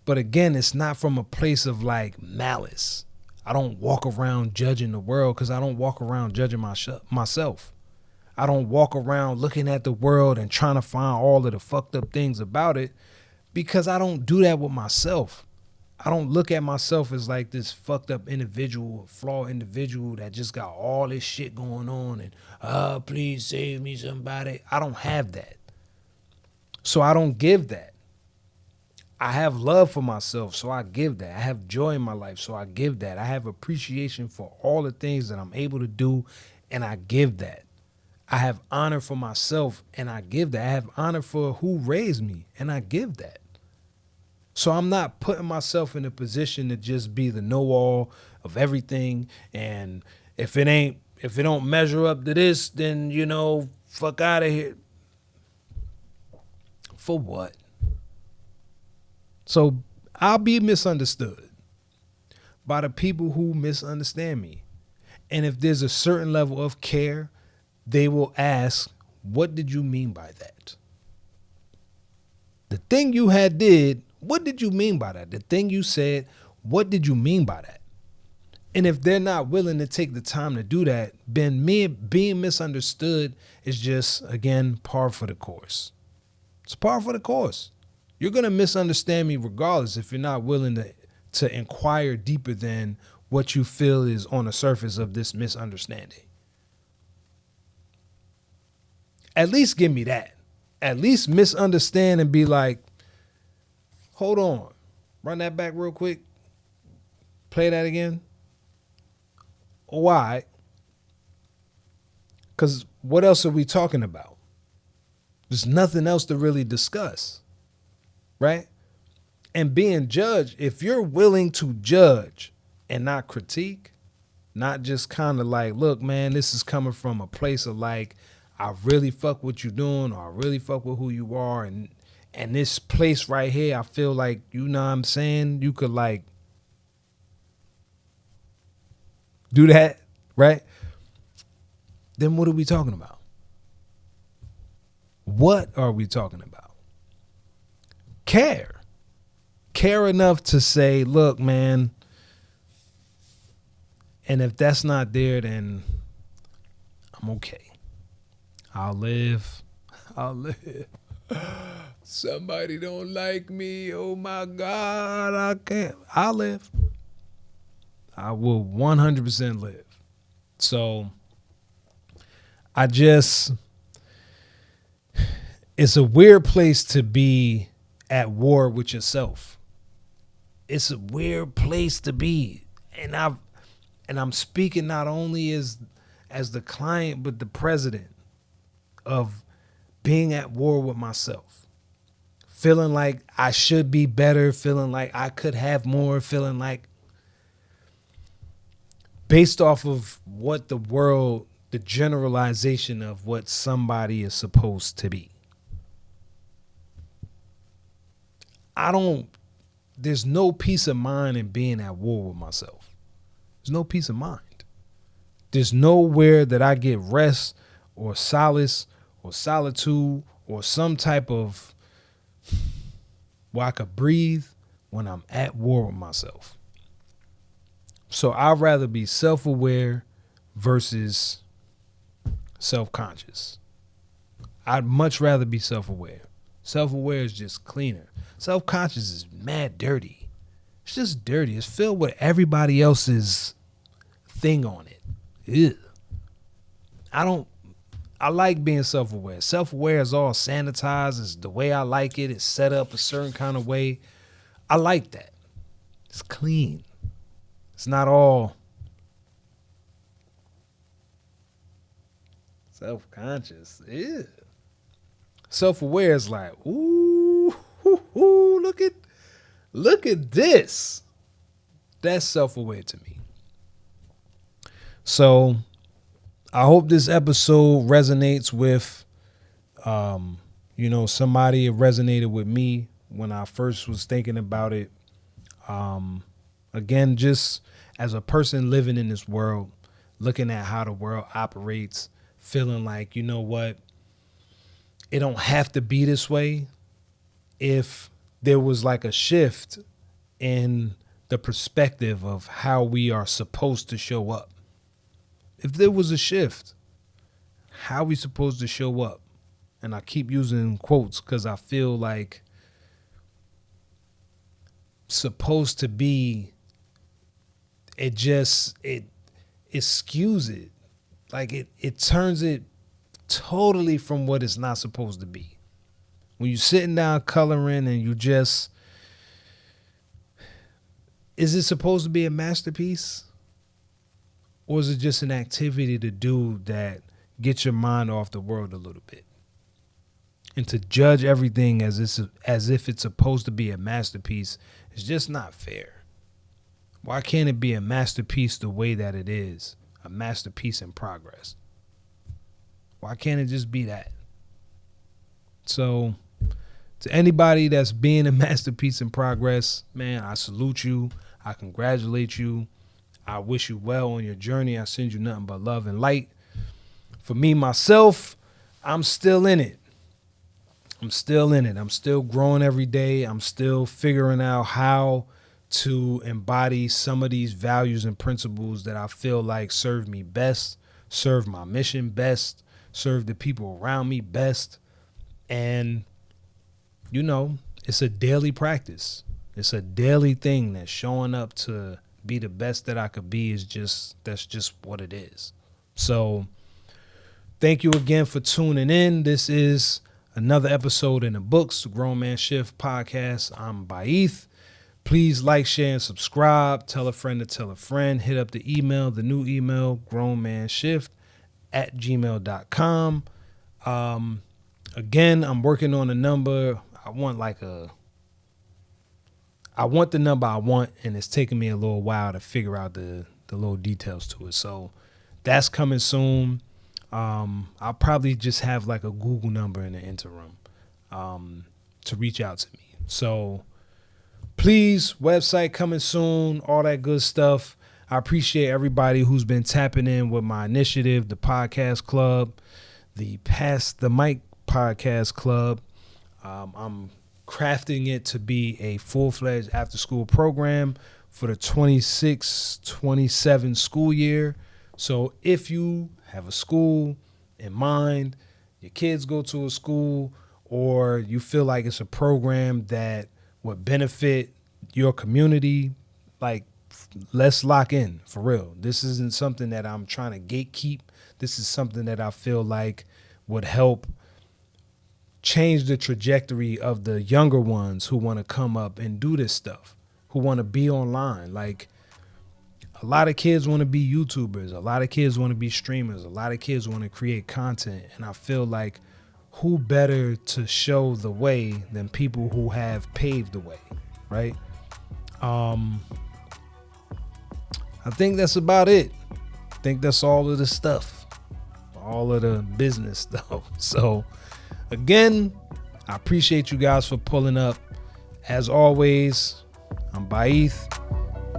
Speaker 1: But again, it's not from a place of like malice. I don't walk around judging the world because I don't walk around judging myself. I don't walk around looking at the world and trying to find all of the fucked up things about it because I don't do that with myself. I don't look at myself as like this fucked up individual, flawed individual that just got all this shit going on and, please save me somebody. I don't have that. So I don't give that. I have love for myself, so I give that. I have joy in my life, so I give that. I have appreciation for all the things that I'm able to do, and I give that. I have honor for myself, and I give that. I have honor for who raised me, and I give that. So I'm not putting myself in a position to just be the know-all of everything, and if it don't measure up to this, then, fuck out of here. For what? So I'll be misunderstood by the people who misunderstand me. And if there's a certain level of care, they will ask, what did you mean by that? The thing you had did, what did you mean by that? The thing you said, what did you mean by that? And if they're not willing to take the time to do that, then me being misunderstood is just, again, par for the course. It's par for the course. You're going to misunderstand me regardless if you're not willing to inquire deeper than what you feel is on the surface of this misunderstanding. At least give me that. At least misunderstand and be like, hold on. Run that back real quick. Play that again. Why? Because what else are we talking about? There's nothing else to really discuss. Right? And being judged, if you're willing to judge and not critique, not just kind of like, look, man, this is coming from a place of like, I really fuck what you're doing, or I really fuck with who you are. And this place right here, I feel like, you know what I'm saying? You could like do that, right? Then what are we talking about? What are we talking about? Care enough to say, look, man, and if that's not there, then I'm okay. I'll live. Somebody don't like me. Oh my God, I can't. I'll live. I will 100% live. So it's a weird place to be at war with yourself. It's a weird place to be. And I'm speaking not only as the client, but the president of being at war with myself. Feeling like I should be better, feeling like I could have more, feeling like based off of what the world the generalization of what somebody is supposed to be. There's no peace of mind in being at war with myself. There's no peace of mind. There's nowhere that I get rest or solace or solitude or some type of where I could breathe when I'm at war with myself. So I'd rather be self-aware versus self-conscious. I'd much rather be self-aware. Self-aware is just cleaner. Self-conscious is mad dirty. It's just dirty. It's filled with everybody else's thing on it. Ew. I like being self-aware. Self-aware is all sanitized. It's the way I like it. It's set up a certain kind of way. I like that. It's clean. It's not all self-conscious. Ew. Self-aware is like, ooh, look at this. That's self-aware to me. So I hope this episode resonates with, somebody. It resonated with me when I first was thinking about it. Again, just as a person living in this world, looking at how the world operates, feeling like, you know what, it don't have to be this way. If there was like a shift in the perspective of how we are supposed to show up. If there was a shift, how are we supposed to show up? And I keep using quotes because I feel like supposed to be, it skews it. Like it turns it totally from what it's not supposed to be. When you're sitting down coloring and is it supposed to be a masterpiece? Or is it just an activity to do that gets your mind off the world a little bit? And to judge everything as if it's supposed to be a masterpiece is just not fair. Why can't it be a masterpiece the way that it is? A masterpiece in progress. Why can't it just be that? So to anybody that's being a masterpiece in progress, man, I salute you. I congratulate you. I wish you well on your journey. I send you nothing but love and light. For me, myself, I'm still in it. I'm still growing every day. I'm still figuring out how to embody some of these values and principles that I feel like serve me best, serve my mission best, serve the people around me best. And, it's a daily practice. It's a daily thing that's showing up to be the best that I could be. That's just what it is. So thank you again for tuning in. This is another episode in the books, the Grown Man Shift podcast. I'm Baith. Please like, share, and subscribe. Tell a friend to tell a friend. Hit up the new email, grownmanshift@gmail.com. Again, I'm working on a number. I want the number I want, and it's taking me a little while to figure out the little details to it. So that's coming soon. I'll probably just have like a Google number in the interim to reach out to me. So please, website coming soon, all that good stuff. I appreciate everybody who's been tapping in with my initiative, the podcast club, the Pass the Mic podcast club. I'm crafting it to be a full-fledged after-school program for the 26-27 school year. So if you have a school in mind, your kids go to a school, or you feel like it's a program that would benefit your community, like, let's lock in for real. This isn't something that I'm trying to gatekeep. This is something that I feel like would help change the trajectory of the younger ones who want to come up and do this stuff, who want to be online. Like, a lot of kids want to be YouTubers. A lot of kids want to be streamers. A lot of kids want to create content. And I feel like who better to show the way than people who have paved the way, right? I think that's about it. I think that's all of the stuff. all of the business though. So again, I appreciate you guys for pulling up. As always, I'm Baith,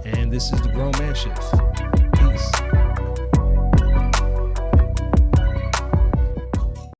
Speaker 1: and this is the Grown Man Shift.